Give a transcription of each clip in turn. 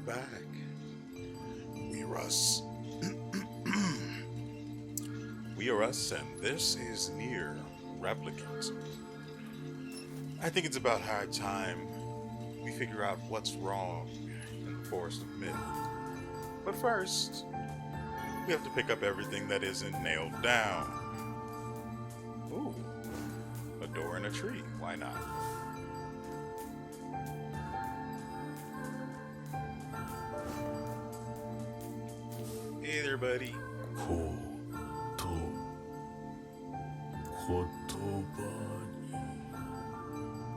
back. WeArEuS. WeArEuS, and this is NieR Replicant. I think it's about high time we figure out what's wrong in the forest of myth. But first, we have to pick up everything that isn't nailed down. Ooh, a door and a tree. Why not? Hey there, buddy. こと言葉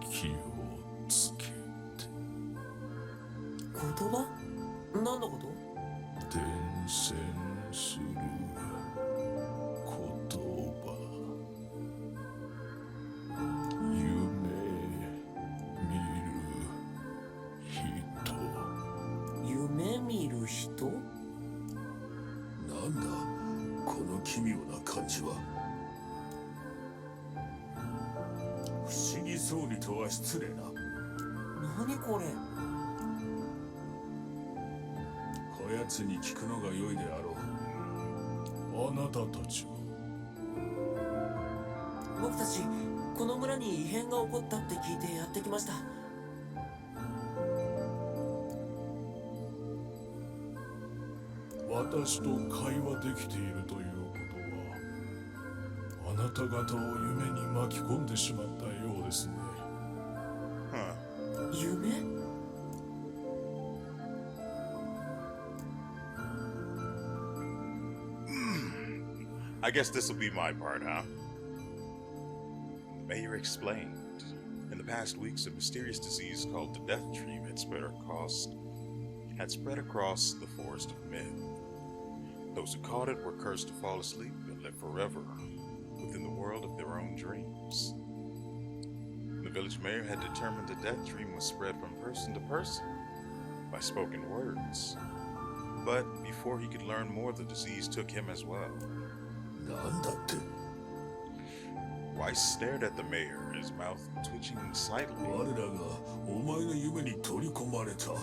に気をつけて言葉？何のこと？伝染する言葉夢見る人夢見る人？なんだこの奇妙な感じは不思議そうにとは失礼な何これ？こやつに聞くのが良いであろうあなたたちは僕たちこの村に異変が起こったって聞いてやってきました。私と会話できているということはあなた方を夢に巻き込んでしまったようですね。夢？ I guess this will be my part, huh? Mayor explained. In the past weeks, a mysterious disease called the Death Dream had spread across the forest of myth. Those who caught it were cursed to fall asleep and live forever within the world of their own dreams. The village mayor had determined the Death Dream was spread from person to person by spoken words. But before he could learn more, the disease took him as well. なんだって Weiss stared at the mayor, his mouth twitching slightly. 我らがお前の夢に取り込まれた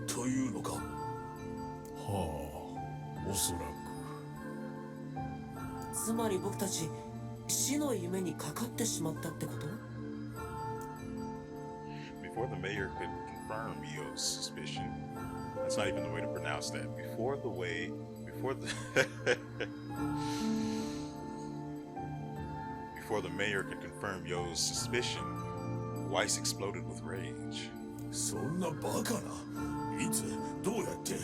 というのかはあおそらくつまり僕たち死の夢にかかってしまったってこと？ Before the mayor could confirm Io's suspicion, that's not even the way to pronounce that. Before the mayor could confirm Yo's suspicion, Weiss exploded with rage. そんなバカないつどうやって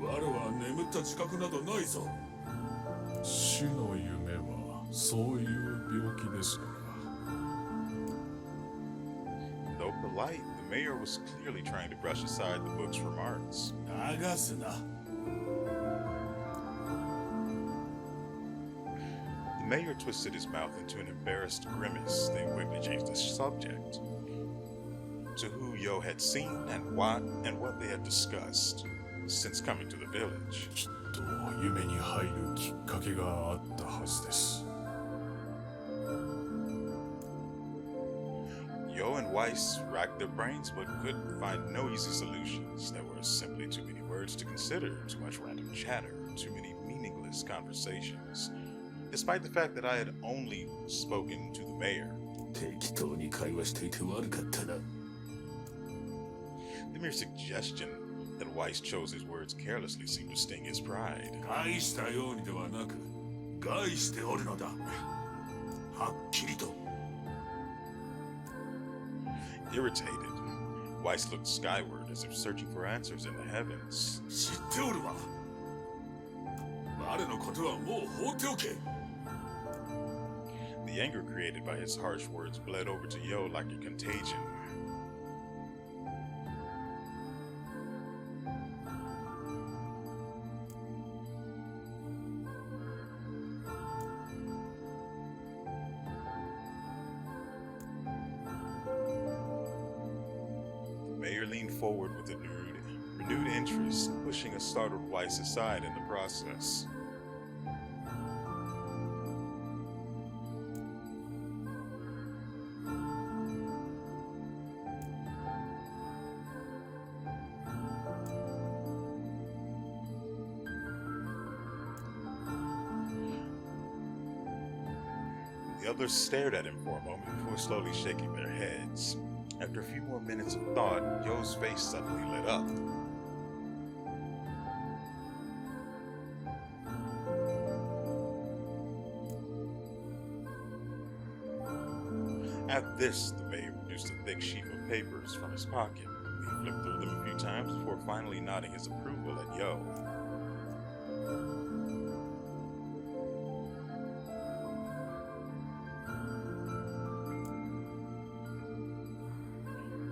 我は眠った自覚などないぞ死の夢はそういう病気ですから Though polite, the mayor was clearly trying to brush aside the book's remarks. 流すな The mayor twisted his mouth into an embarrassed grimace, then quickly changed the subject to who Yo had seen and what they had discussed since coming to the village. きっと夢に入るきっかけがあったはずです Yo and Weiss racked their brains but could find no easy solutions. There were simply too many words to consider, too much random chatter, too many meaningless conversations. Despite the fact that I had only spoken to the mayor. 適当に会話していて悪かったな The mere suggestion that Weiss chose his words carelessly seemed to sting his pride. 害したようにではなく害しておるのだはっきりと Irritated, Weiss looked skyward as if searching for answers in the heavens. 知っておるわ我のことはもう放っておけ The anger created by his harsh words bled over to Yo like a contagion. The mayor leaned forward with renewed interest, pushing a startled Weiss aside in the process. others stared at him for a moment before slowly shaking their heads. After a few more minutes of thought, Yo's face suddenly lit up. At this, the mayor produced a thick sheaf of papers from his pocket. He flipped through them a few times before finally nodding his approval at Yo.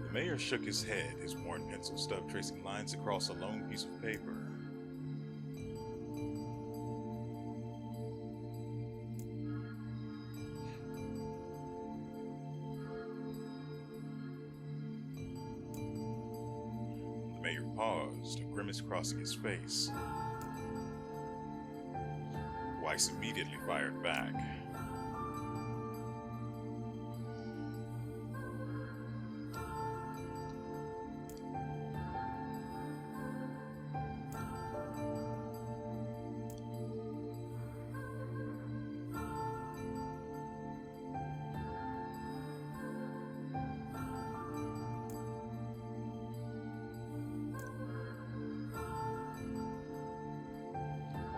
The mayor shook his head, his worn pencil stub tracing lines across a lone piece of paper. The mayor paused, a grimace crossing his face. Weiss immediately fired back.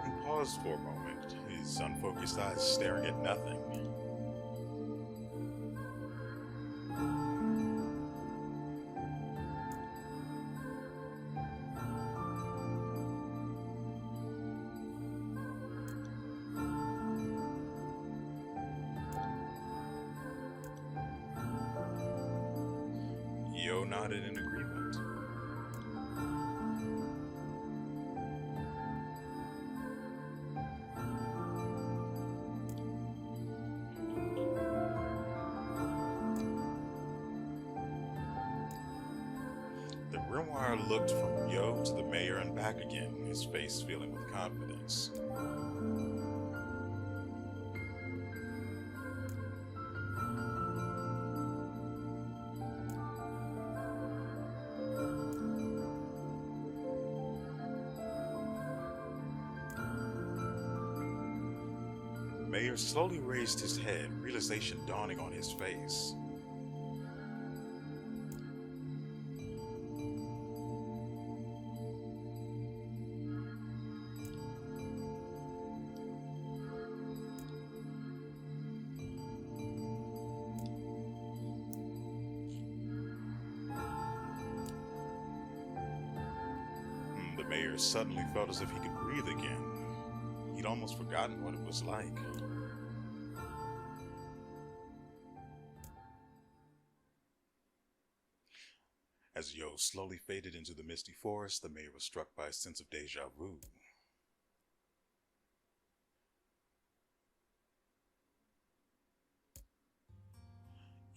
He paused for a moment, his unfocused eyes staring at nothing. Yo nodded in agreement. The Grimoire looked from Yo to the mayor and back again, his face filling with confidence. The mayor slowly raised his head, realization dawning on his face. The mayor suddenly felt as if he could breathe again. He'd almost forgotten what it was like. As Yo slowly faded into the misty forest, the mayor was struck by a sense of deja vu.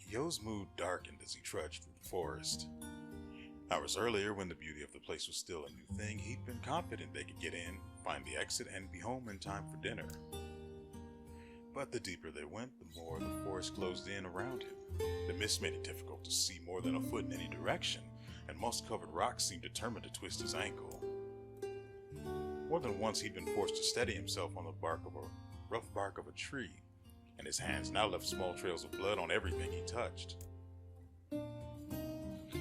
Yo's mood darkened as he trudged through the forest. Hours earlier, when the beauty of the place was still a new thing, he'd been confident they could get in, find the exit, and be home in time for dinner. But the deeper they went, the more the forest closed in around him. The mist made it difficult to see more than a foot in any direction, and moss-covered rocks seemed determined to twist his ankle. More than once he'd been forced to steady himself on the rough bark of a tree, and his hands now left small trails of blood on everything he touched.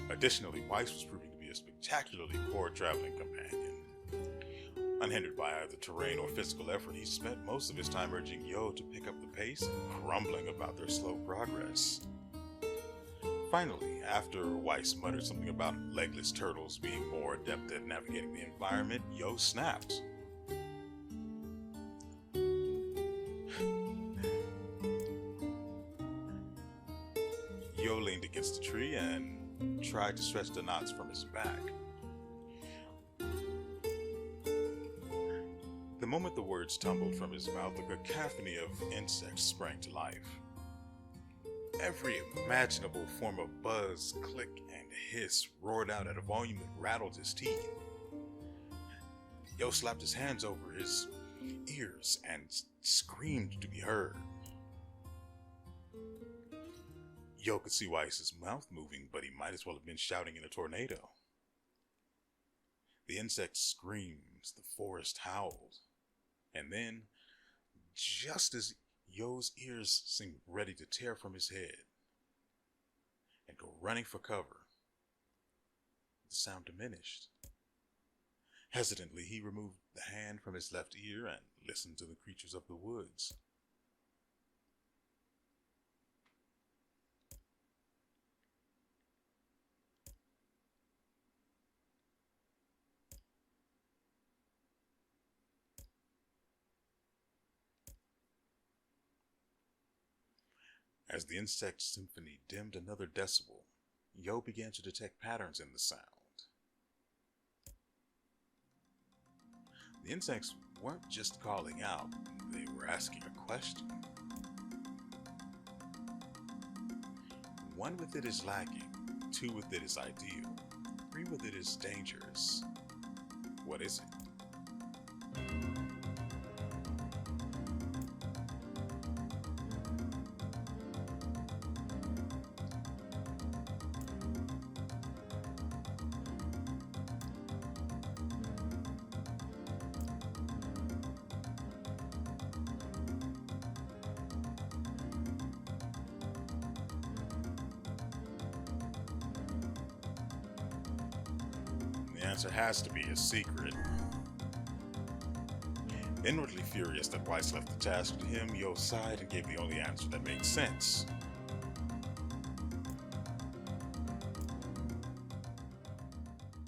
Additionally, Weiss was proving to be a spectacularly poor traveling companion. Unhindered by either terrain or physical effort, he spent most of his time urging Yo to pick up the pace and grumbling about their slow progress. Finally, after Weiss muttered something about legless turtles being more adept at navigating the environment, Yo snapped. Yo leaned against the tree and tried to stretch the knots from his back. The moment the words tumbled from his mouth, a cacophony of insects sprang to life. Every imaginable form of buzz, click, and hiss roared out at a volume that rattled his teeth. Yo slapped his hands over his ears and screamed to be heard. Yo could see Weiss's mouth moving, but he might as well have been shouting in a tornado. The insects screamed, the forest howled, and then, just as Yo's ears seemed ready to tear from his head and go running for cover. The sound diminished. Hesitantly, he removed the hand from his left ear and listened to the creatures of the woods. As the insect symphony dimmed another decibel, Yo began to detect patterns in the sound. The insects weren't just calling out, they were asking a question. One with it is lacking, two with it is ideal, three with it is dangerous. What is it? The answer has to be a secret. Inwardly furious that Weiss left the task to him, Yo sighed and gave the only answer that made sense.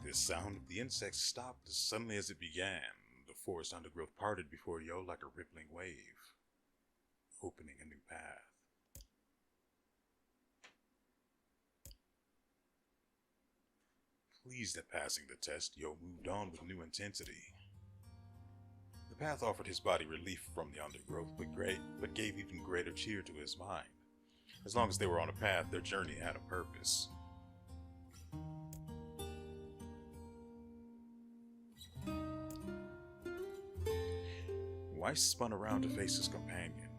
The sound of the insects stopped as suddenly as it began. The forest undergrowth parted before Yo like a rippling wave, opening a new path. Pleased at passing the test, Yo moved on with new intensity. The path offered his body relief from the undergrowth, but gave even greater cheer to his mind. As long as they were on a path, their journey had a purpose. Weiss spun around to face his companion.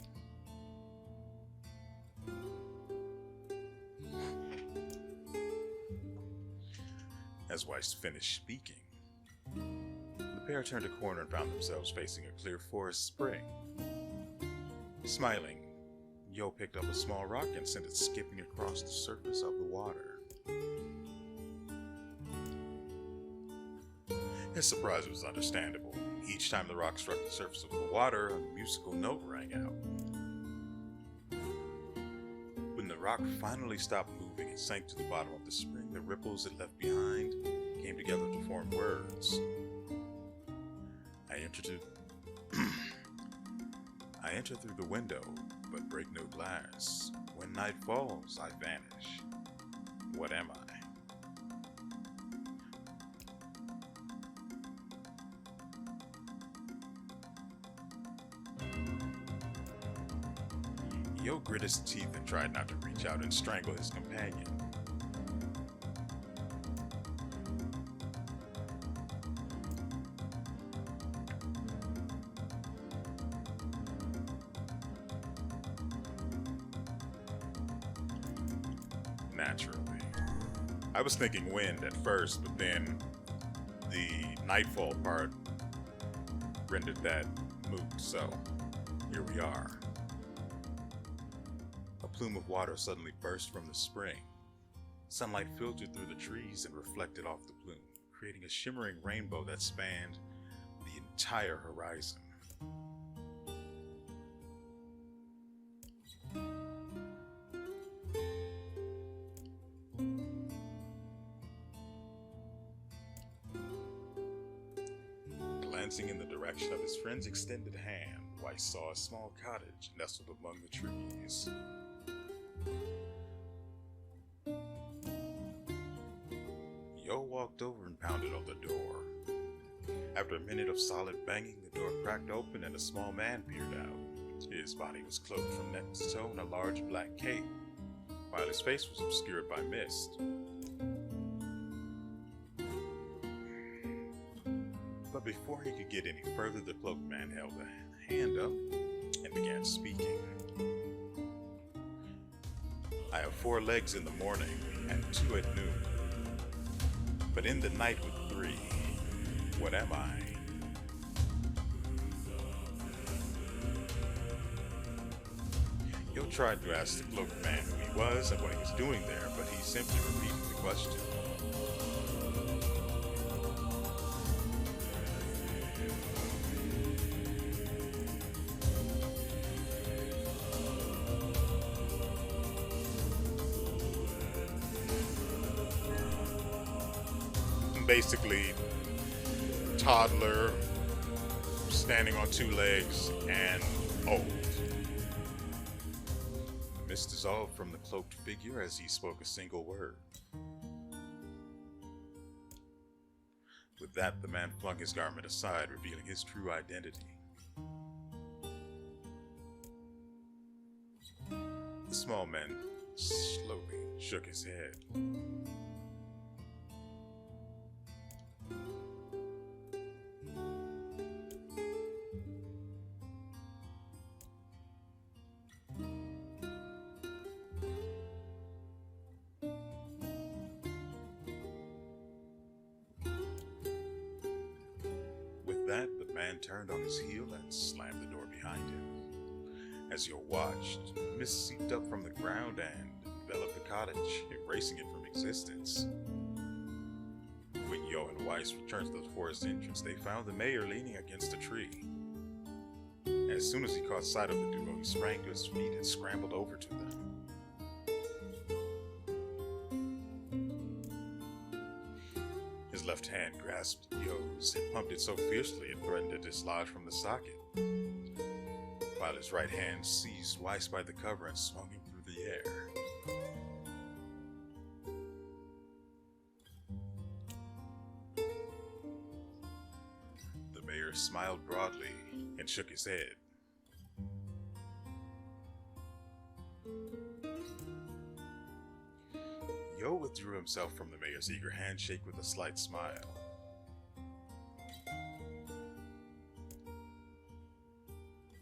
As Weiss finished speaking, the pair turned a corner and found themselves facing a clear forest spring. Smiling, Yo picked up a small rock and sent it skipping across the surface of the water. His surprise was understandable. Each time the rock struck the surface of the water, a musical note rang out. When the rock finally stopped moving and sank to the bottom of the spring, the ripples it left behind came together to form words. I enter through the window, but break no glass. When night falls, I vanish. What am I? Yo grit his teeth and tried not to reach out and strangle his companion. Naturally. I was thinking wind at first, but then the nightfall part rendered that moot, so here we are. A plume of water suddenly burst from the spring. Sunlight filtered through the trees and reflected off the plume, creating a shimmering rainbow that spanned the entire horizon. Glancing in the direction of his friend's extended hand, Weiss saw a small cottage nestled among the trees. Yo walked over and pounded on the door. After a minute of solid banging, the door cracked open and a small man peered out. His body was cloaked from neck to toe in a large black cape, while his face was obscured by mist. But before he could get any further, the cloaked man held a hand up and began speaking. I have 4 legs in the morning and 2 at noon, but in the night with 3, what am I? tried to ask the cloaked man who he was and what he was doing there, but he simply repeated the question. Basically, toddler, standing on two legs, and old. The mist dissolved from the cloaked figure as he spoke a single word. With that, the man flung his garment aside, revealing his true identity. The small man slowly shook his head. With that, the man turned on his heel and slammed the door behind him. As Yo watched, mist seeped up from the ground and enveloped the cottage, erasing it from existence. When Yo and Weiss returned to the forest entrance, they found the mayor leaning against a tree. As soon as he caught sight of the duo, he sprang to his feet and scrambled over to them. His left hand grasped Yo's and pumped it so fiercely it threatened to dislodge from the socket, while his right hand seized Weiss by the cover and swung him through the air. The mayor smiled broadly and shook his head. Yo withdrew himself from the mayor's eager handshake with a slight smile.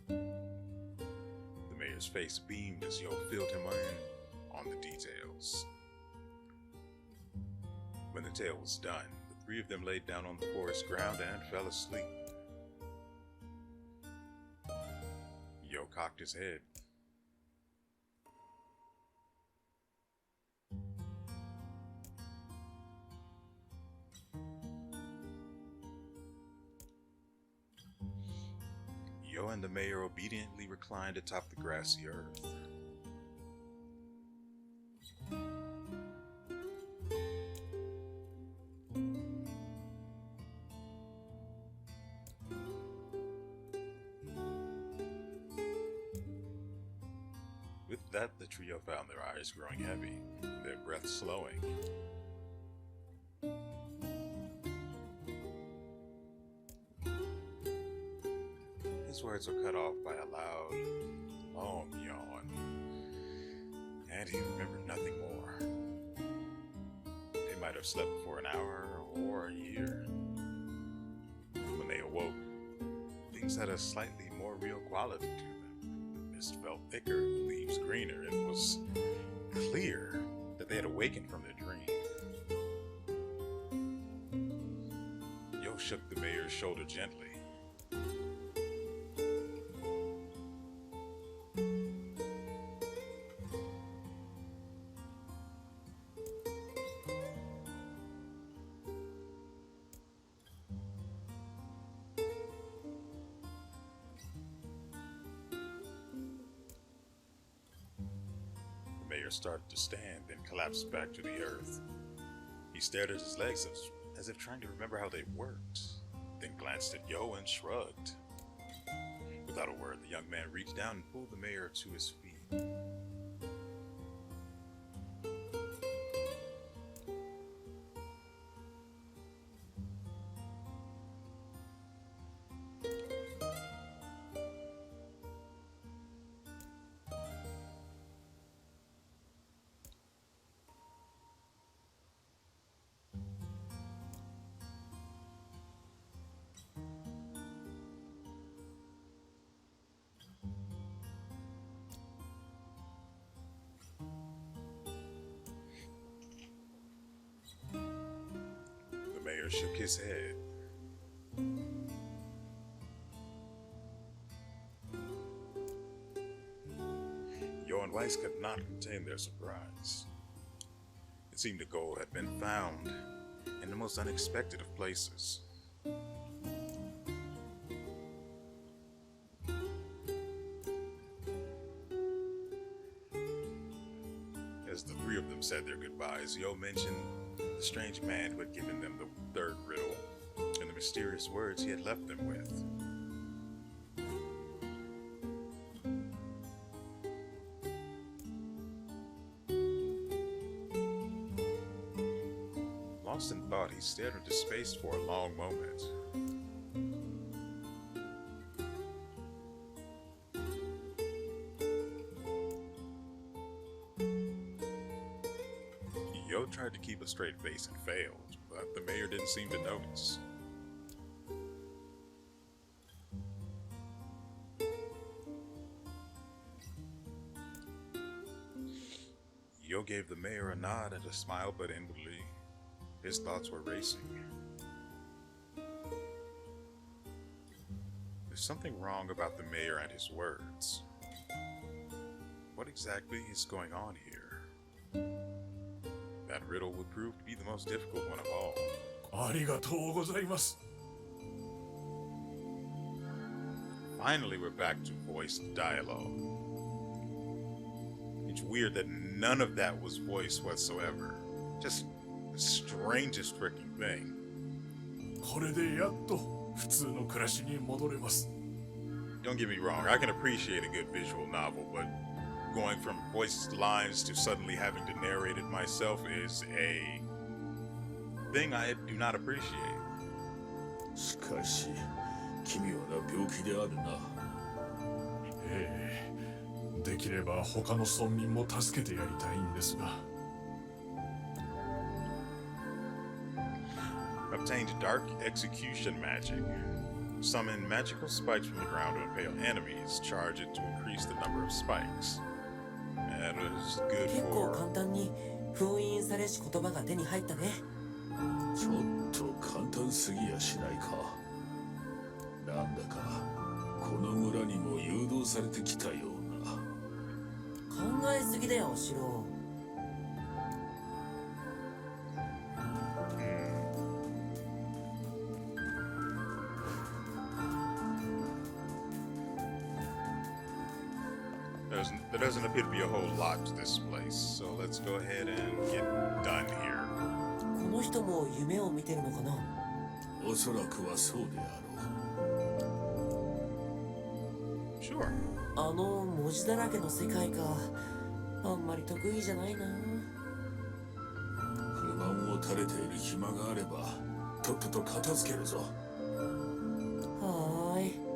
The mayor's face beamed as Yo filled him in on the details. When the tale was done, the three of them laid down on the forest ground and fell asleep. Yo cocked his head. Yo and the mayor obediently reclined atop the grassy earth. With that, the trio found their eyes growing heavy, their breath slowing. His words were cut off by a loud, long yawn, and he remembered nothing more. They might have slept for an hour or a year. When they awoke, things had a slightly more real quality to them. The mist felt thicker, the leaves greener, and it was clear that they had awakened from their dream. Yo shook the mayor's shoulder gently. The mayor started to stand, then collapsed back to the earth. He stared at his legs as if trying to remember how they worked, then glanced at Yo and shrugged. Without a word, the young man reached down and pulled the mayor to his feet. The mayor shook his head. Yo and Weiss could not contain their surprise. It seemed the gold had been found in the most unexpected of places. As the three of them said their goodbyes, Yo mentioned the strange man who had given them the third riddle and the mysterious words he had left them with. Lost in thought, he stared into space for a long moment. Yo tried to keep a straight face and failed, but the mayor didn't seem to notice. Yo gave the mayor a nod and a smile, but inwardly, his thoughts were racing. There's something wrong about the mayor and his words. What exactly is going on here? That riddle would prove to be the most difficult one of all. ありがとうございます。 Finally, we're back to voiced dialogue. It's weird that none of that was voice whatsoever. Just the strangest freaking thing. これでやっと普通の暮らしに戻れます。 Don't get me wrong, I can appreciate a good visual novel, but going from voiced lines to suddenly having to narrate it myself is a thing I do not appreciate. しかし、奇妙な病気であるな。ええ、できれば他の村民も助けてやりたいんですが。 Obtained dark execution magic. Summon magical spikes from the ground to impale enemies. Charge it to increase the number of spikes. That was good 結構 for... 簡単に封印されし言葉が手に入ったね。ちょっと簡単すぎやしないか。なんだかこの村にも誘導されてきたような。考えすぎだよ、シロ。There doesn't appear to be a whole lot to this place, so let's go ahead and get done here. この人も夢を見てるのかな。おそらくはそうであろう。 Sure. あの文字だらけの世界か。あんまり得意じゃないな。不満を垂れている暇があれば、とっとと片付けるぞ。はーい。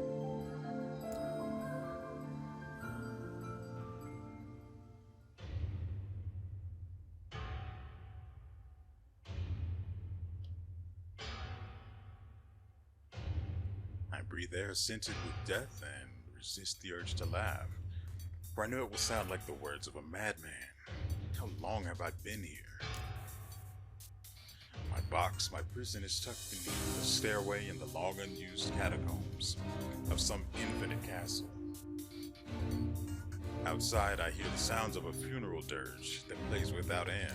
I breathe air scented with death and resist the urge to laugh, for I knew it would sound like the words of a madman. How long have I been here? My box, my prison is tucked beneath the stairway in the long unused catacombs of some infinite castle. Outside, I hear the sounds of a funeral dirge that plays without end.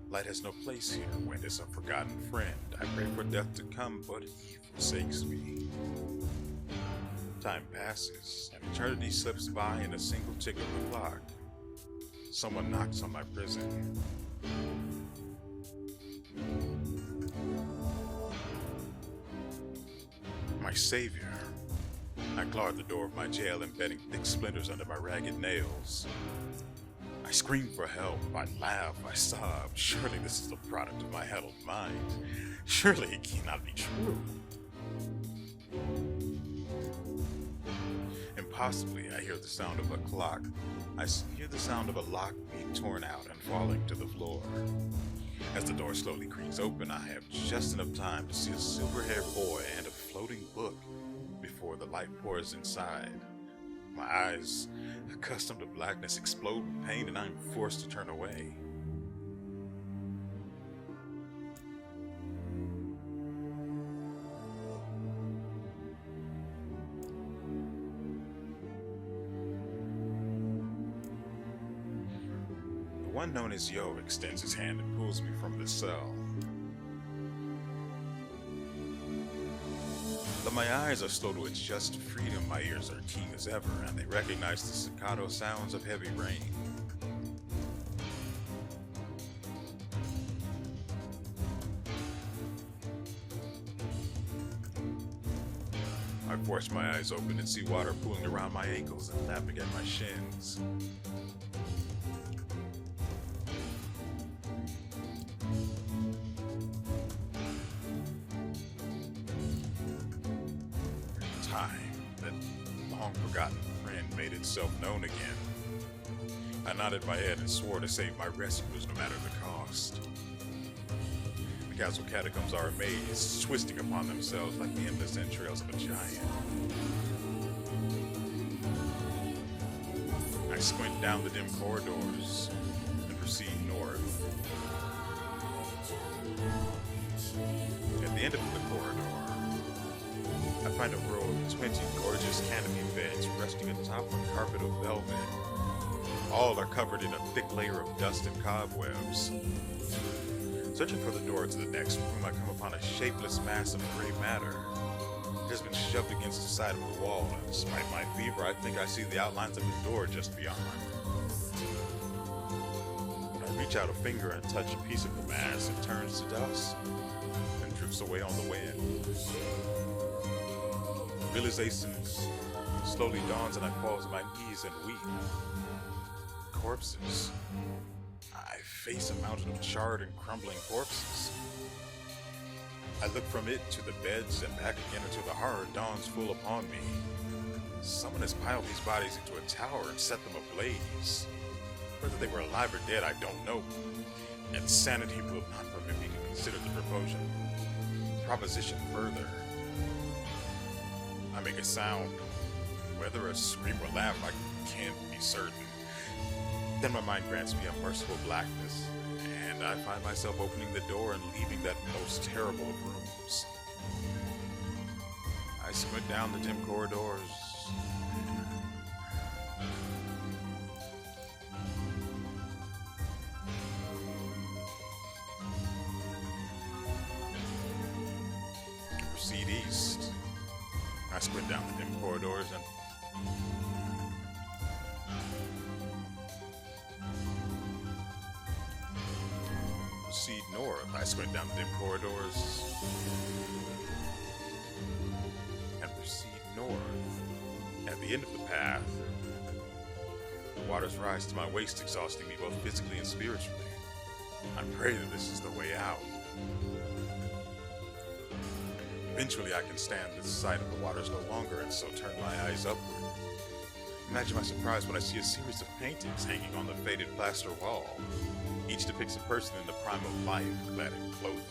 Light has no place here. Wind is a forgotten friend. I pray for death to come, but he forsakes me. Time passes, and eternity slips by in a single tick of the clock. Someone knocks on my prison. My savior. I claw at the door of my jail, embedding thick splinters under my ragged nails. I scream for help, I laugh, I sob. Surely this is the product of my addled mind. Surely it cannot be true. Impossibly, I hear the sound of a clock. I hear the sound of a lock being torn out and falling to the floor. As the door slowly creaks open, I have just enough time to see a silver-haired boy and a floating book before the light pours inside. My eyes, accustomed to blackness, explode with pain, and I'm forced to turn away. one known as Yo extends his hand and pulls me from the cell. Though my eyes are slow to adjust to freedom, my ears are keen as ever, and they recognize the staccato sounds of heavy rain. I force my eyes open and see water pooling around my ankles and lapping at my shins. Time, that long-forgotten friend, made itself known again. I nodded my head and swore to save my rescuers no matter the cost. The castle catacombs are a maze, twisting upon themselves like the endless entrails of a giant. I squint down the dim corridors and proceed north. At the end of the corridor, I find a row of 20 gorgeous canopy beds resting atop a carpet of velvet. All are covered in a thick layer of dust and cobwebs. Searching for the door to the next room, I come upon a shapeless mass of gray matter. It has been shoved against the side of the wall, and despite my fever, I think I see the outlines of the door just beyond. When I reach out a finger and touch a piece of the mass, it turns to dust and drifts away on the wind. Realization slowly dawns and I fall to my knees and weep. Corpses. I face a mountain of charred and crumbling corpses. I look from it to the beds and back again until the horror dawns full upon me. Someone has piled these bodies into a tower and set them ablaze. Whether they were alive or dead, I don't know. And sanity will not permit me to consider the proposition further. I make a sound. Whether a scream or laugh, I can't be certain. Then my mind grants me a merciful blackness, and I find myself opening the door and leaving that most terrible of rooms. I squint down the dim corridors. Proceed east. I squint down the dim corridors and proceed north. I squint down the dim corridors and proceed north. At the end of the path, the waters rise to my waist, exhausting me both physically and spiritually. I pray that this is the way out. Eventually I can stand the sight of the waters no longer, and so turn my eyes upward. Imagine my surprise when I see a series of paintings hanging on the faded plaster wall. Each depicts a person in the prime of life, clad in clothing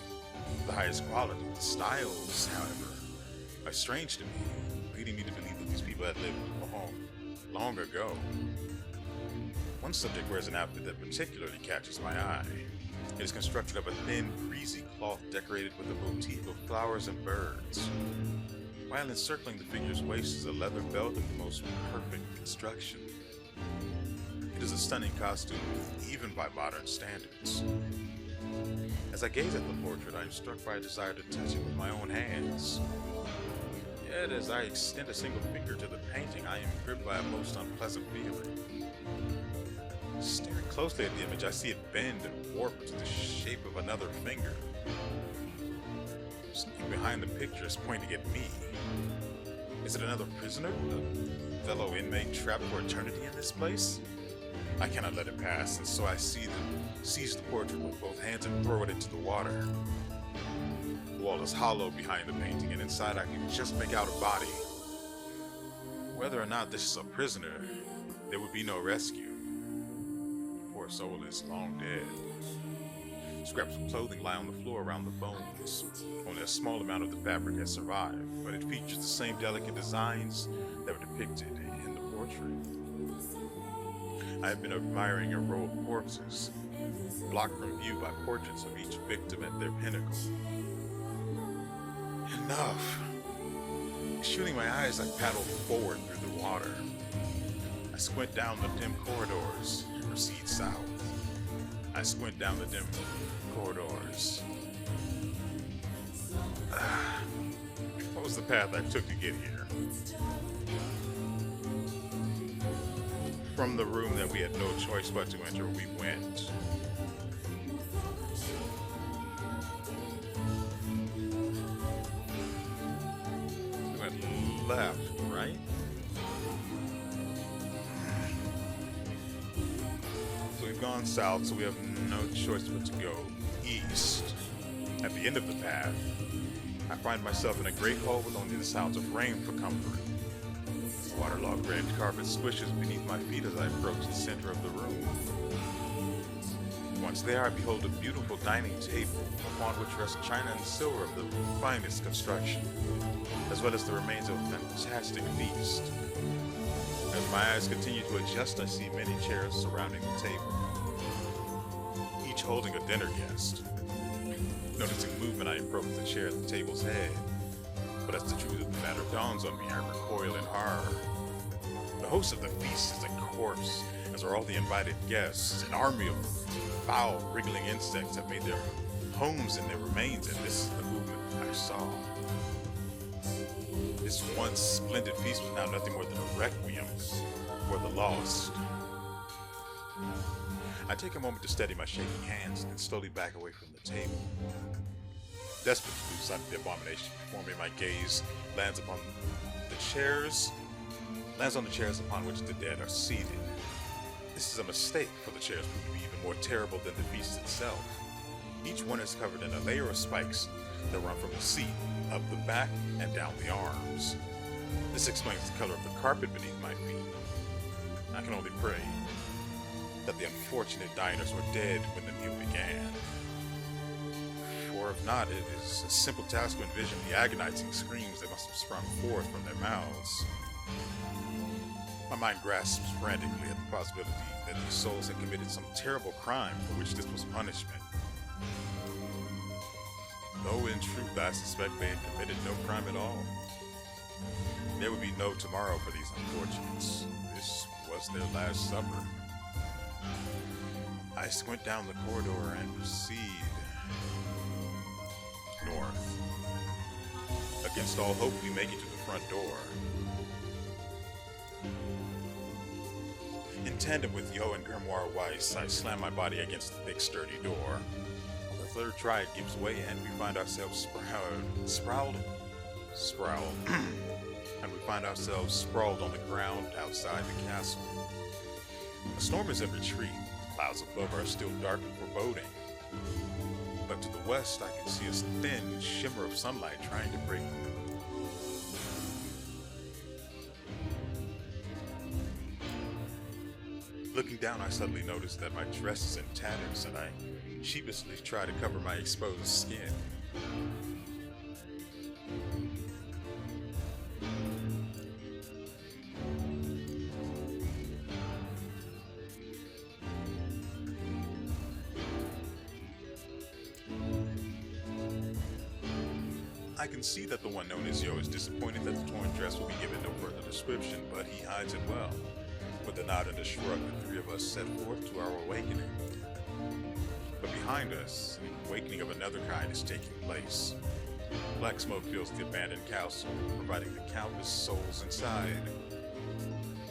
of the highest quality. The styles, however, are strange to me, leading me to believe that these people had lived long ago. One subject wears an outfit that particularly catches my eye. It is constructed of a thin, greasy cloth decorated with a motif of flowers and birds. While encircling the figure's waist is a leather belt of the most perfect construction. It is a stunning costume, even by modern standards. As I gaze at the portrait, I am struck by a desire to touch it with my own hands. Yet, as I extend a single finger to the painting, I am gripped by a most unpleasant feeling. Staring closely at the image, I see it bend and warp into the shape of another finger. Something behind the picture is pointing at me. Is it another prisoner? A fellow inmate trapped for eternity in this place? I cannot let it pass, and so I seize the portrait with both hands and throw it into the water. The wall is hollow behind the painting, and inside I can just make out a body. Whether or not this is a prisoner, there would be no rescue. The poor soul is long dead. Scraps of clothing lie on the floor around the bones. Only a small amount of the fabric has survived, but it features the same delicate designs that were depicted in the portrait. I have been admiring a row of corpses, blocked from view by portraits of each victim at their pinnacle. Enough! Shooting my eyes, I paddle forward through the water. I squint down the dim corridors and proceed south. I squint down the dim corridors. What was the path I took to get here? From the room that we had no choice but to enter, we went. We went left, right? So we've gone south, so we have no choice but to go east. At the end of the path, I find myself in a great hall with only the sounds of rain for comfort. Waterlogged red carpet squishes beneath my feet as I approach the center of the room. Once there, I behold a beautiful dining table upon which rest china and silver of the finest construction, as well as the remains of a fantastic feast. As my eyes continue to adjust, I see many chairs surrounding the table, each holding a dinner guest. Noticing movement, I approach the chair at the table's head. But as the truth of the matter dawns on me, I recoil in horror. The host of the feast is a corpse, as are all the invited guests. An army of foul, wriggling insects have made their homes in their remains, and this is the movement I saw. This once splendid feast was now nothing more than a requiem for the lost. I take a moment to steady my shaking hands and then slowly back away from the table. Desperate to lose sight of the abomination before me, my gaze lands on the chairs upon which the dead are seated. This is a mistake, for the chairs prove to be even more terrible than the feast itself. Each one is covered in a layer of spikes that run from the seat, up the back, and down the arms. This explains the color of the carpet beneath my feet. I can only pray that the unfortunate diners were dead when the meal began. Or if not, it is a simple task to envision the agonizing screams that must have sprung forth from their mouths. My mind grasps frantically at the possibility that these souls had committed some terrible crime for which this was punishment. Though in truth I suspect they had committed no crime at all. There would be no tomorrow for these unfortunates. This was their last supper. I squint down the corridor and proceed north. Against all hope, we make it to the front door. In tandem with Yo and Grimoire Weiss, I slam my body against the big sturdy door. The third try, it gives way and we find ourselves sprawled on the ground outside the castle. A storm is in retreat. Clouds above are still dark and foreboding. But to the west, I can see a thin shimmer of sunlight trying to break through. Looking down, I suddenly notice that my dress is in tatters, and I sheepishly try to cover my exposed skin. I can see that the one known as Yo is disappointed that the torn dress will be given no further description, but he hides it well. With a nod and a shrug, the three of us set forth to our awakening. But behind us, an awakening of another kind is taking place. Black smoke fills the abandoned castle, providing the countless souls inside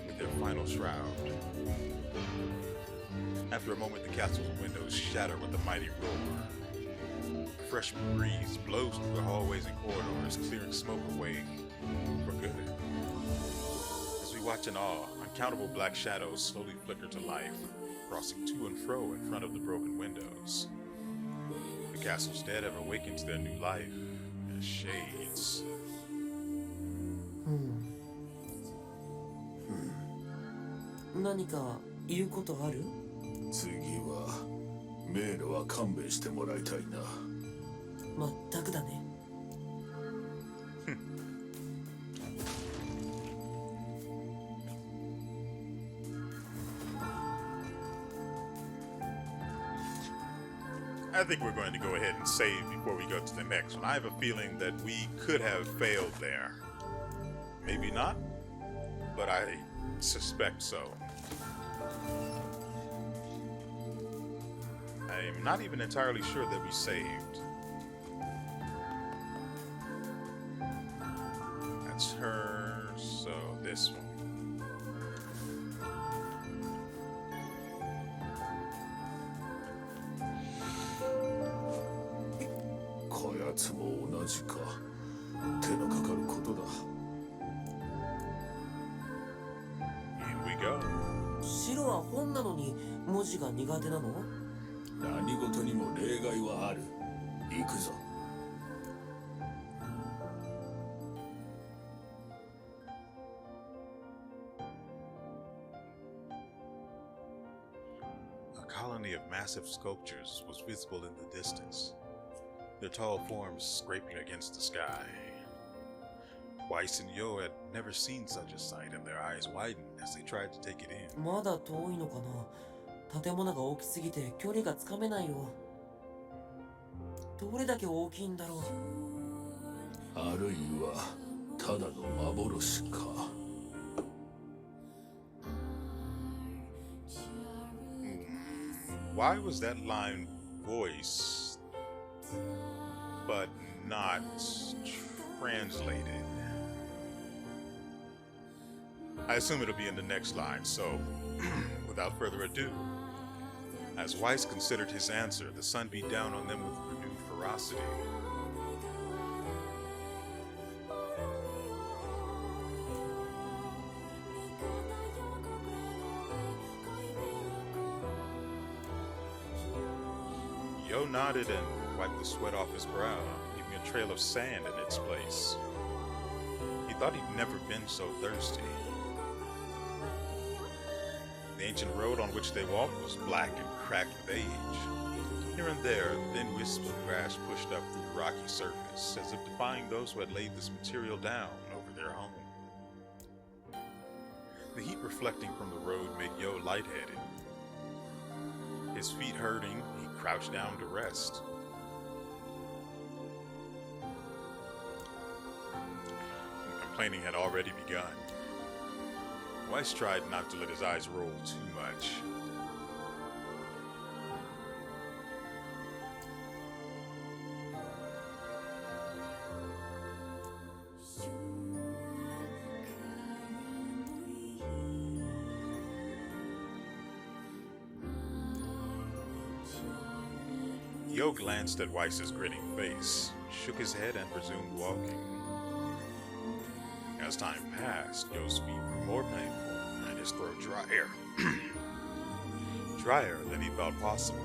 with their final shroud. After a moment, the castle's windows shatter with a mighty roar. A fresh breeze blows through the hallways and corridors, clearing smoke away for good. As we watch in awe, uncountable black shadows slowly flicker to life, crossing to and fro in front of the broken windows. The castle's dead have awakened to their new life as shades. 何か言うことある？次は迷路は勘弁してもらいたいな。まったくだね。I think we're going to go ahead and save before we go to the next one. I have a feeling that we could have failed there. Maybe not, but I suspect so. I'm not even entirely sure that we saved. That's her, so this one. こやつも同じか。手のかかることだ。In we go. 白は本なのに文字が苦手なの？何事にも例外はある。行くぞ。A colony of massive sculptures was visible in the distance, their tall forms scraping against the sky. Weiss and Yo had never seen such a sight, and their eyes widened as they tried to take it in. まだ遠いのかな。建物が大きすぎて距離がつかめないよ。どれだけ大きいんだろう。あるいはただの幻か。Why was that line voiced, but not translated? I assume it'll be in the next line, so without further ado, as Weiss considered his answer, the sun beat down on them with renewed ferocity. Yo nodded and wiped the sweat off his brow, leaving a trail of sand in its place. He thought he'd never been so thirsty. The ancient road on which they walked was black and cracked with age. Here and there, thin wisps of grass pushed up through the rocky surface, as if defying those who had laid this material down over their home. The heat reflecting from the road made Yo lightheaded. His feet hurting, he crouched down to rest. And complaining had already begun. Weiss tried not to let his eyes roll too much. Yo glanced at Weiss's grinning face, shook his head, and resumed walking. As time passed, Yo's feet grew more painful, and his throat drier. Drier than he thought possible.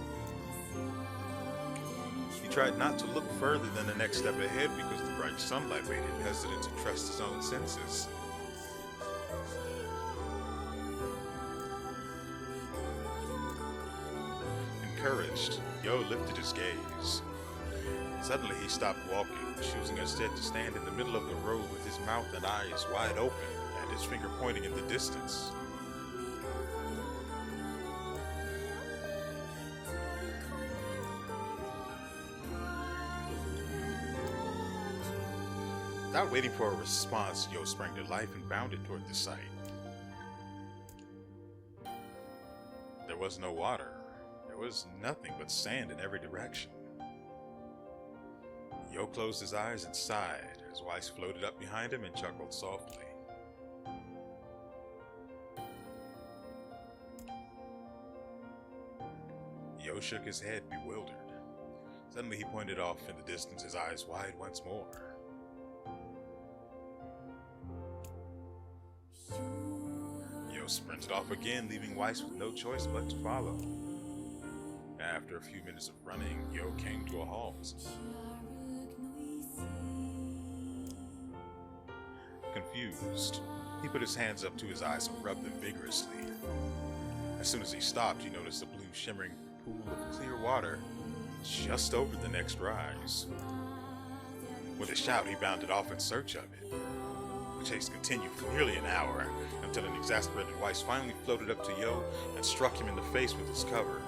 He tried not to look further than the next step ahead because the bright sunlight made him hesitant to trust his own senses. Encouraged, Yo lifted his gaze. Suddenly he stopped walking, choosing instead to stand in the middle of the road with his mouth and eyes wide open and his finger pointing in the distance. Without waiting for a response, Yo sprang to life and bounded toward the sight. There was no water. There was nothing but sand in every direction. Yo closed his eyes and sighed as Weiss floated up behind him and chuckled softly. Yo shook his head, bewildered. Suddenly he pointed off in the distance, his eyes wide once more. Yo sprinted off again, leaving Weiss with no choice but to follow. After a few minutes of running, Yo came to a halt. Confused, he put his hands up to his eyes and rubbed them vigorously. As soon as he stopped, he noticed a blue shimmering pool of clear water just over the next rise. With a shout, he bounded off in search of it. The chase continued for nearly an hour, until an exasperated Weiss finally floated up to Yo and struck him in the face with his cover.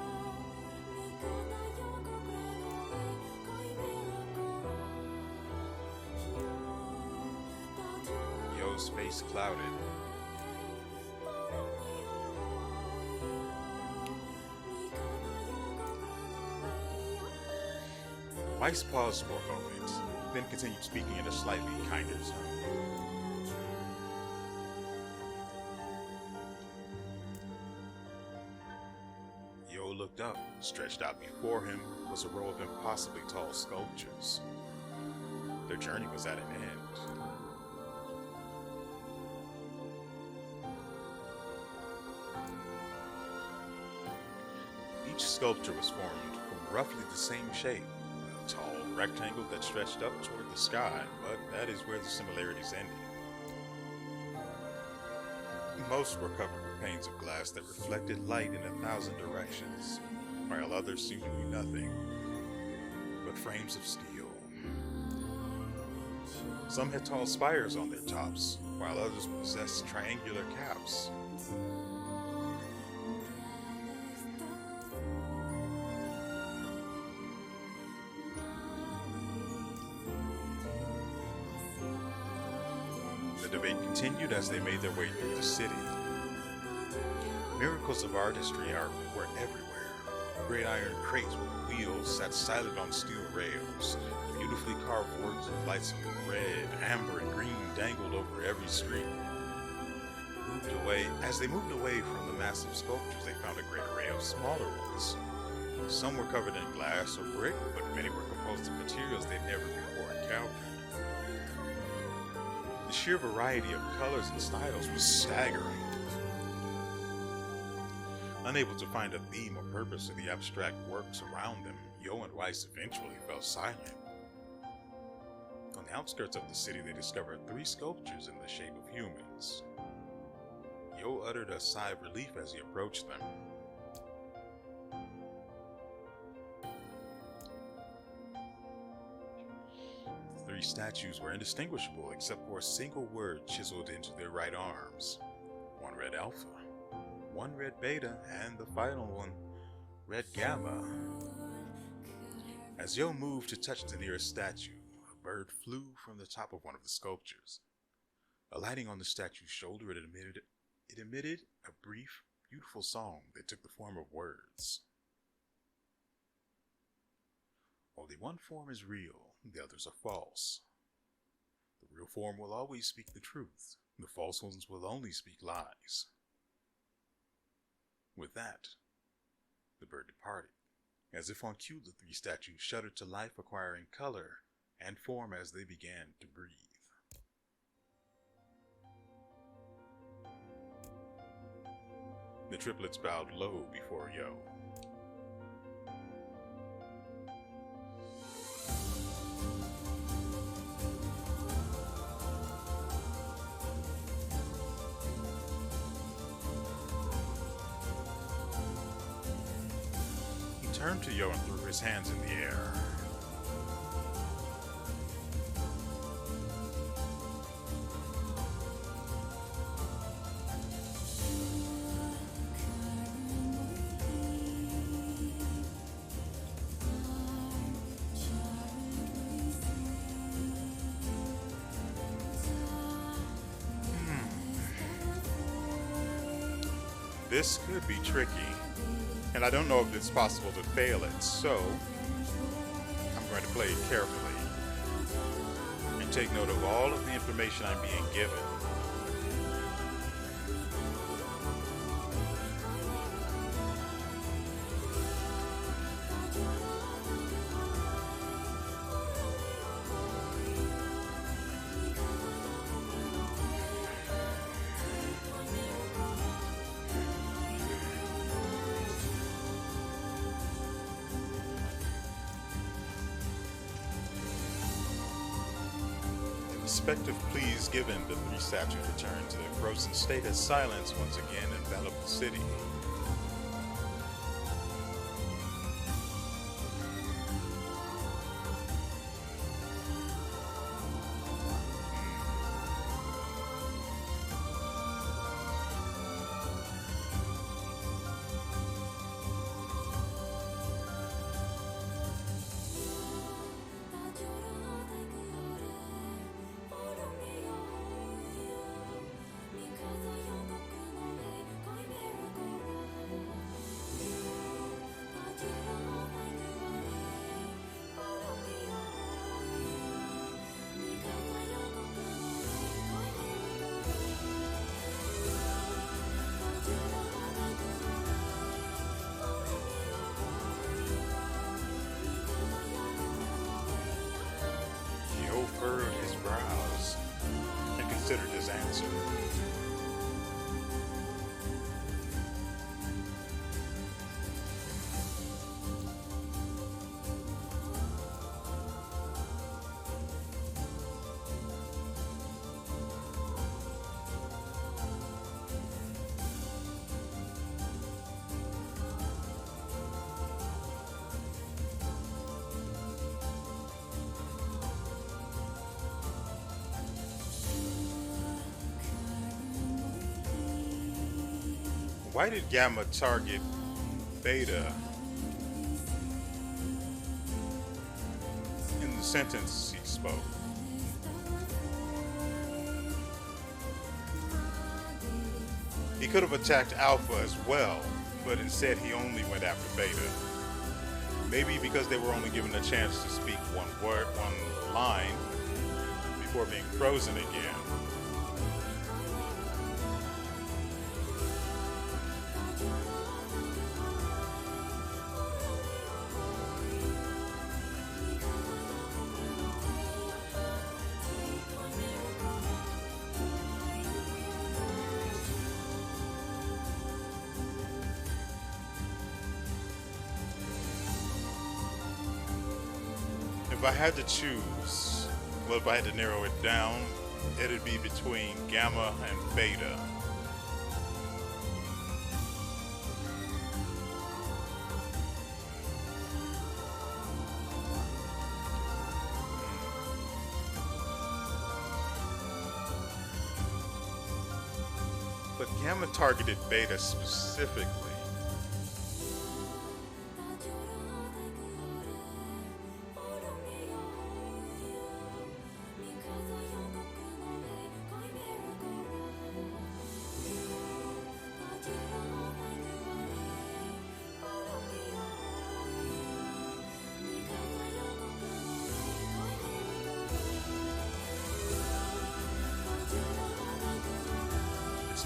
Yo's face clouded. Weiss paused for a moment, then continued speaking in a slightly kinder tone. Yo looked up. Stretched out before him was a row of impossibly tall sculptures. Their journey was at an end. Each sculpture was formed from roughly the same shape, a tall rectangle that stretched up toward the sky, but that is where the similarities ended. Most were covered with panes of glass that reflected light in 1,000 directions, while others seemed to be nothing but frames of steel. Some had tall spires on their tops, while others possessed triangular caps. The debate continued as they made their way through the city. Miracles of artistry were everywhere. Great iron crates with wheels sat silent on steel rails. Beautifully carved works with lights of red, amber, and green dangled over every street. As they moved away from the massive sculptures, they found a great array of smaller ones. Some were covered in glass or brick, but many were composed of materials they'd never before encountered. The sheer variety of colors and styles was staggering. Unable to find a theme or purpose to the abstract works around them, Yo and Weiss eventually fell silent. On the outskirts of the city, they discovered 3 sculptures in the shape of humans. Yo uttered a sigh of relief as he approached them. The 3 statues were indistinguishable except for a single word chiseled into their right arms. One read Alpha, one read Beta, and the final one read Gamma. As Yo moved to touch the nearest statue, a bird flew from the top of one of the sculptures. Alighting on the statue's shoulder, it emitted a brief, beautiful song that took the form of words. Only one form is real, the others are false. The real form will always speak the truth. The false ones will only speak lies. With that, the bird departed. As if on cue, the 3 statues shuddered to life, acquiring color and form as they began to breathe. The triplets bowed low before Yo. He turned to Yo and threw his hands in the air. This could be tricky, and I don't know if it's possible to fail it, so I'm going to play it carefully and take note of all of the information I'm being given. Respective pleas given, the 3 statues returned to their frozen state as silence once again enveloped the city. considered his answer. Why did Gamma target Beta in the sentence he spoke? He could have attacked Alpha as well, but instead he only went after Beta. Maybe because they were only given a chance to speak one word, one line, before being frozen again. If I had to choose, well, if I had to narrow it down, it'd be between Gamma and Beta. But Gamma targeted Beta specifically.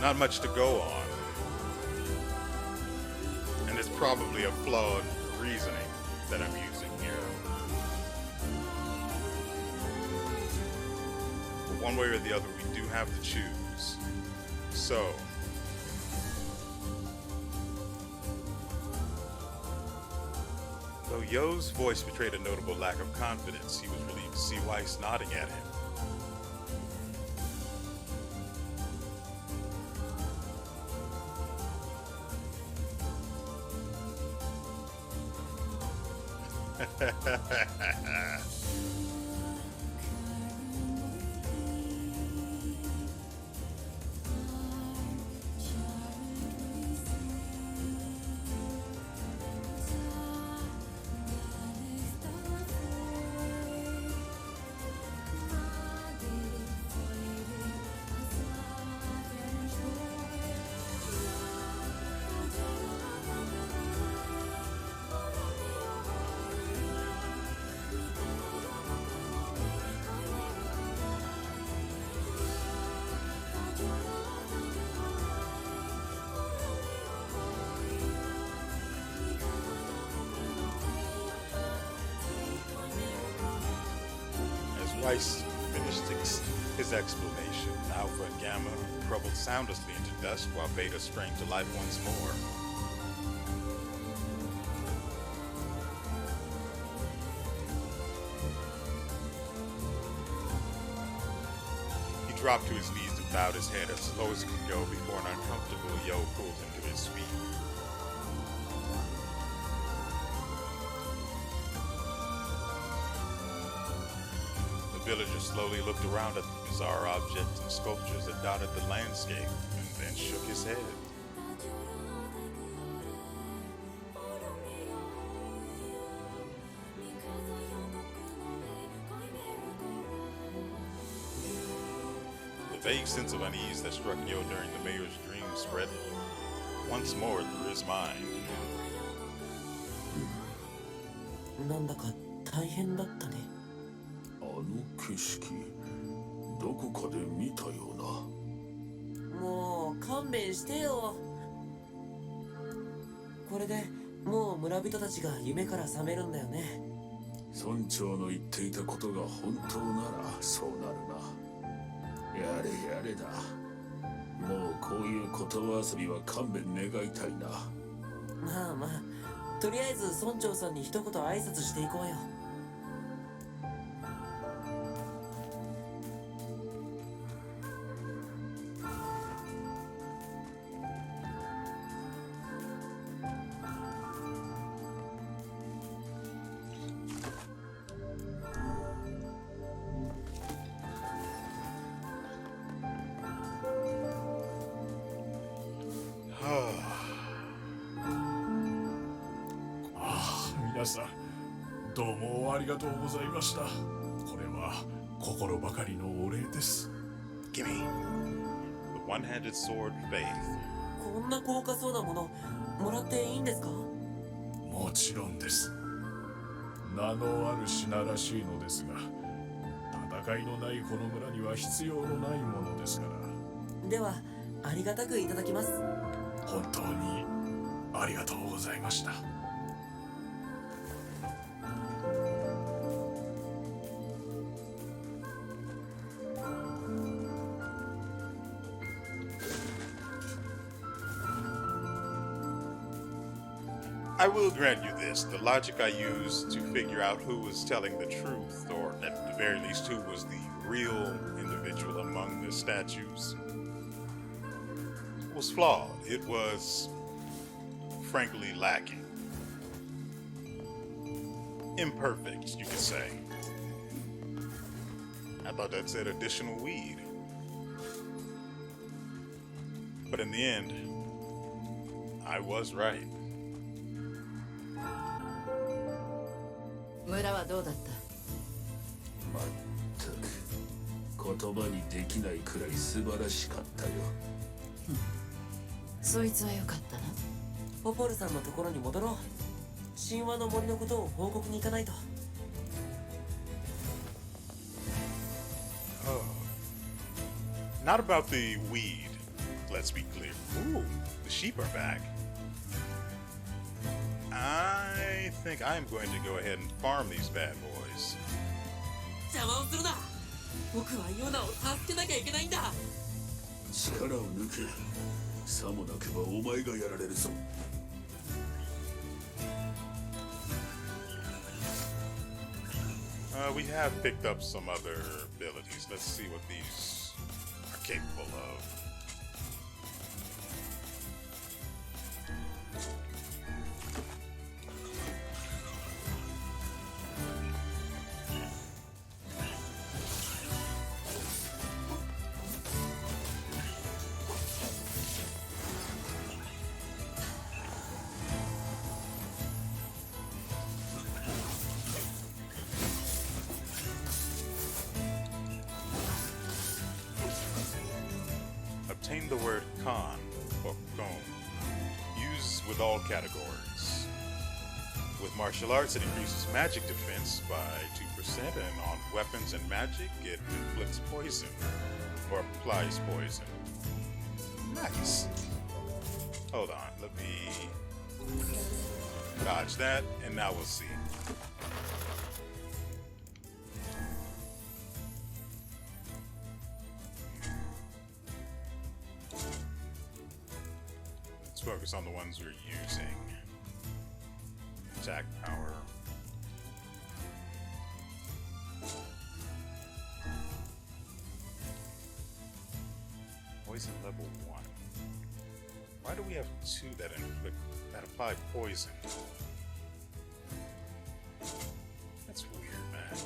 Not much to go on, and it's probably a flawed reasoning that I'm using here. But one way or the other, we do have to choose. So, though Yo's voice betrayed a notable lack of confidence, he was relieved to see Weiss nodding at him. Weiss finished his explanation. Alpha and Gamma crumbled soundlessly into dust while Beta sprang to life once more. He dropped to his knees and bowed his head as slow as he could go before an uncomfortable Yo pulled him to his feet. The villager slowly looked around at the bizarre objects and sculptures that dotted the landscape, and then shook his head. The vague sense of unease that struck Yo during the mayor's dream spread once more through his mind. なんだか大変だったね。あの景色どこかで見たような。もう勘弁してよ。これでもう村人たちが夢から覚めるんだよね。村長の言っていたことが本当ならそうなるな。やれやれだ。もうこういう言葉遊びは勘弁願いたいな。まあまあ、とりあえず村長さんに一言挨拶していこうよ。皆さん、どうもありがとうございました。これは心ばかりのお礼です。Gimme the one-handed sword faith. こんな高価そうなものもらっていいんですか？もちろんです。名のある品らしいのですが、戦いのないこの村には必要のないものですから。ではありがたくいただきます。本当にありがとうございました。I will grant you this. The logic I used to figure out who was telling the truth, or at the very least who was the real individual among the statues, was flawed. It was, frankly, lacking. Imperfect, you could say. I thought that said additional weed. But in the end, I was right. 村はどうだった？まったく言葉にできないくらい素晴らしかったよ。そいつは良かったな。ポポルさんのところに戻ろう。神話の森のことを報告に行かないと。Not about the weed, let's be clear. Ooh, the sheep are back. I think I'm going to go ahead and farm these bad boys. 邪魔をするな。僕はヨナを助けなきゃいけないんだ。力を抜け。さもなくばお前がやられるぞ。We have picked up some other abilities. Let's see what these are capable of. Obtain the word con or con. Use with all categories. With martial arts, it increases magic defense by 2%, and on weapons and magic, it inflicts poison or applies poison. Nice. Hold on, let me dodge that, and now we'll see. Let's focus on the ones we're using. Attack power. Poison level 1. Why do we have 2 that apply poison? That's weird, man.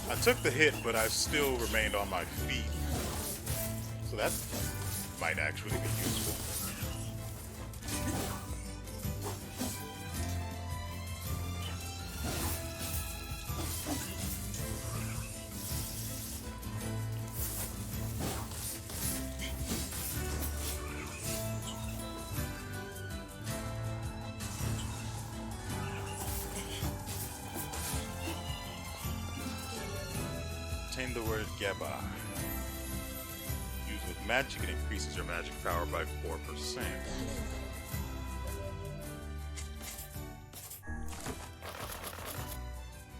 I took the hit, but I still remained on my feet. So that might actually be useful. Obtain the word Geba. Used with magic, it increases your magic power by 4%.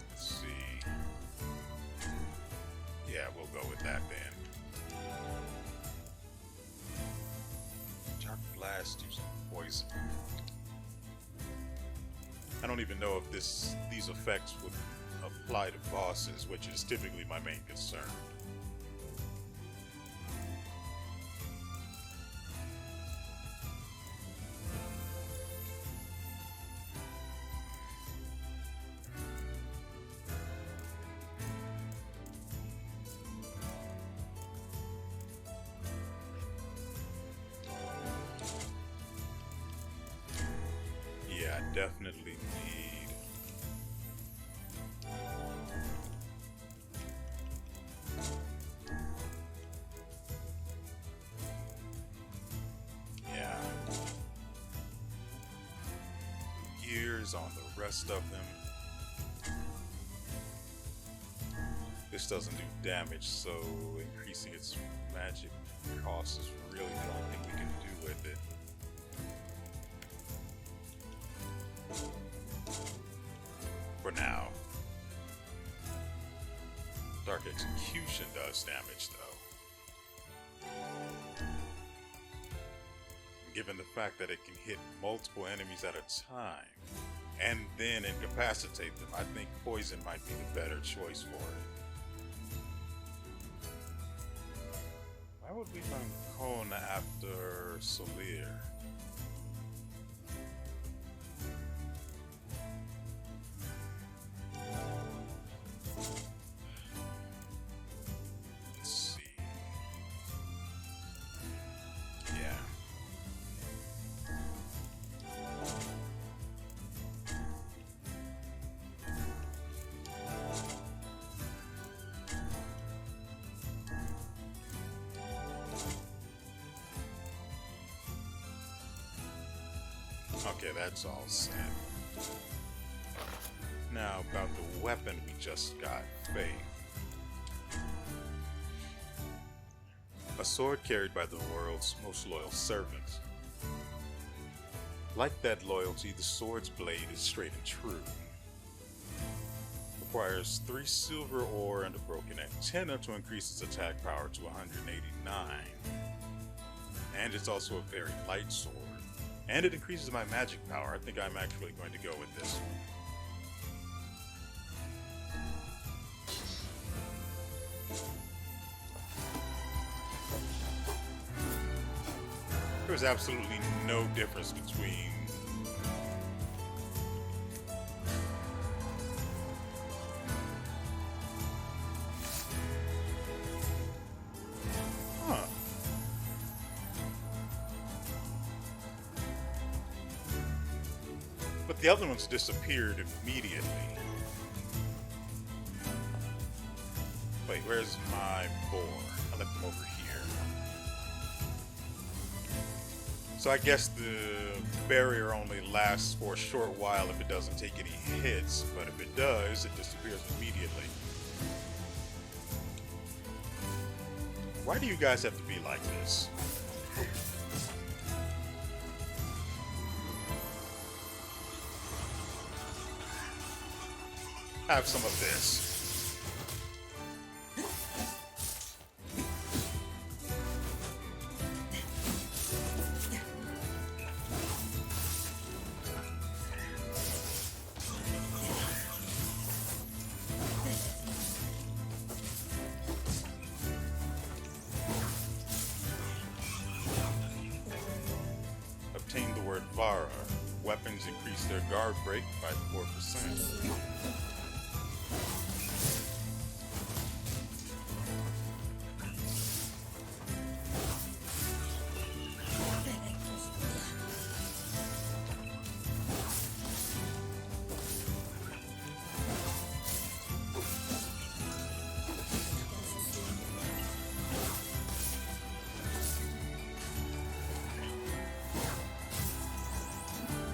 Let's see. Yeah, we'll go with that then. Dark Blast using poison. I don't even know if these effects would apply to bosses, which is typically my main concern. Yeah, I definitely need gears on the rest of them. This doesn't do damage, so increasing its magic cost is really the only thing we can do with it. For now. Dark Execution does damage, though. Given the fact that it can hit multiple enemies at a time and then incapacitate them, I think poison might be the better choice for it. Why would we find Kona after Solir? Let's see. Yeah. Okay, that's all set. Now about the weapon we just got, Faith. A sword carried by the world's most loyal servant. Like that loyalty, the sword's blade is straight and true. Requires 3 silver ore and a broken antenna to increase its attack power to 189. And it's also a very light sword. And it increases my magic power. I think I'm actually going to go with this one. There's absolutely no difference between but the other ones disappeared immediately. Wait, where's my boar? I left them over here. So I guess the barrier only lasts for a short while if it doesn't take any hits, but if it does, it disappears immediately. Why do you guys have to be like this? Have some of this. Obtain the word Vara. Weapons increase their guard break by 4%.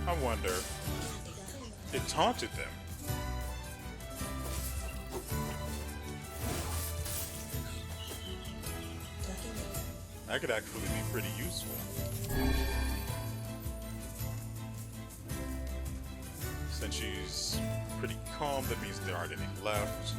I wonder, it taunted them. That could actually be pretty useful. Since she's pretty calm, that means there aren't any left.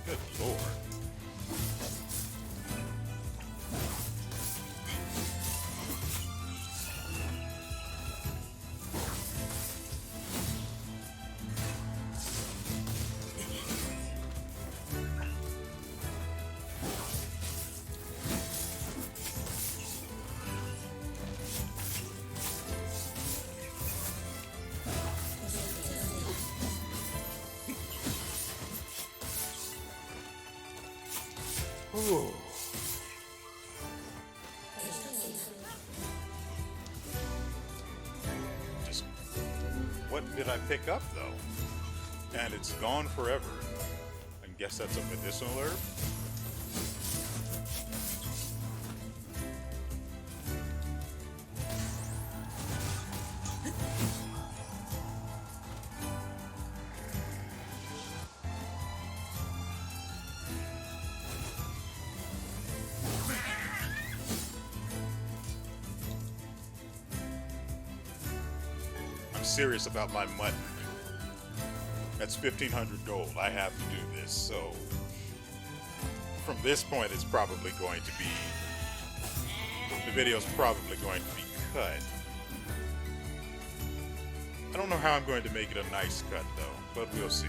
Good lord. Ooh. Just what did I pick up though? And it's gone forever. I guess that's a medicinal herb. I'm serious about my mutton. That's 1,500 gold. I have to do this, so from this point it's probably going to be, the video's probably going to be cut. I don't know how I'm going to make it a nice cut though, but we'll see.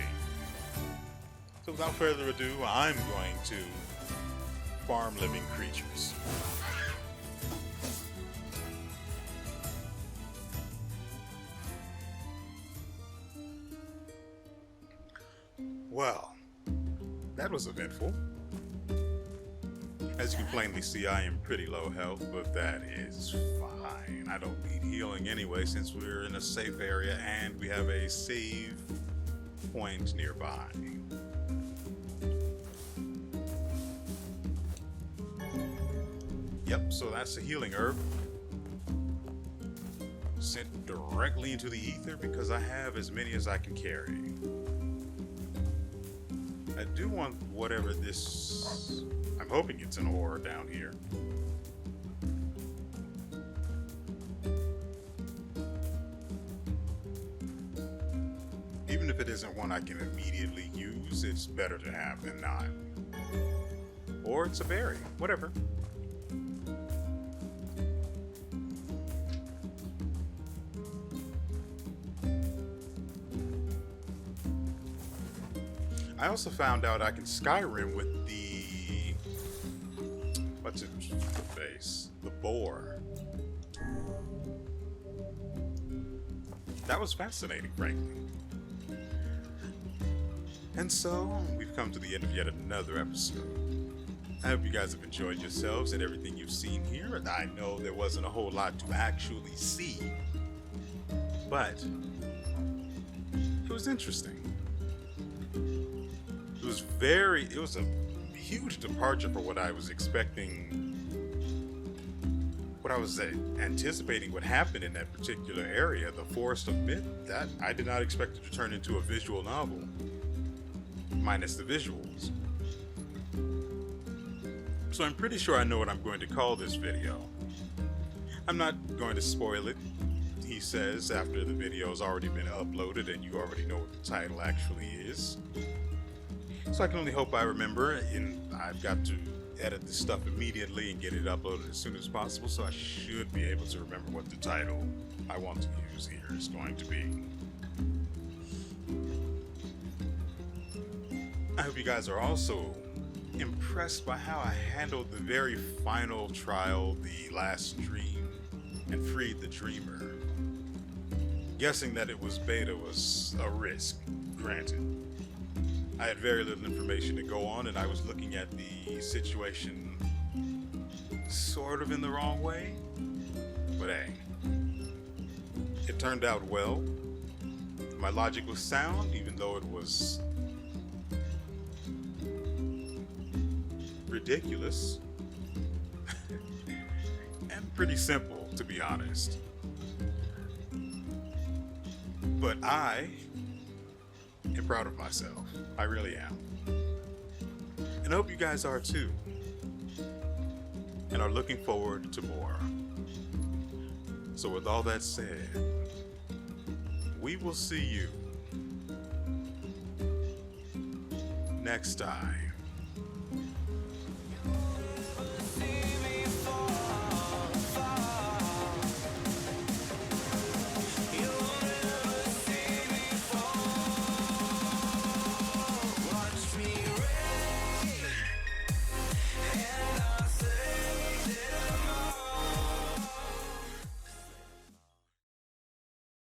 So without further ado, I'm going to farm living creatures. Well, that was eventful. As you can plainly see, I am pretty low health, but that is fine. I don't need healing anyway since we're in a safe area and we have a save point nearby. Yep, so that's a healing herb. Sent directly into the ether because I have as many as I can carry. I do want whatever this... I'm hoping it's an ore down here. Even if it isn't one I can immediately use, it's better to have than not. Or it's a berry, whatever. I also found out I can Skyrim with the... what's its face? The boar. That was fascinating, frankly. And so, we've come to the end of yet another episode. I hope you guys have enjoyed yourselves and everything you've seen here. And I know there wasn't a whole lot to actually see, but it was interesting. It was a huge departure for what I was expecting, what I was anticipating would happen in that particular area, the Forest of Myth. That I did not expect it to turn into a visual novel, minus the visuals. So I'm pretty sure I know what I'm going to call this video. I'm not going to spoil it. He says after the video's already been uploaded and you already know what the title actually is. So I can only hope I remember, and I've got to edit this stuff immediately and get it uploaded as soon as possible, so I should be able to remember what the title I want to use here is going to be. I hope you guys are also impressed by how I handled the very final trial, the last dream, and freed the dreamer. Guessing that it was beta was a risk, granted. I had very little information to go on, and I was looking at the situation sort of in the wrong way. But hey, it turned out well. My logic was sound, even though it was ridiculous and pretty simple, to be honest. But I am proud of myself. I really am. And I hope you guys are too. And are looking forward to more. So with all that said, we will see you next time.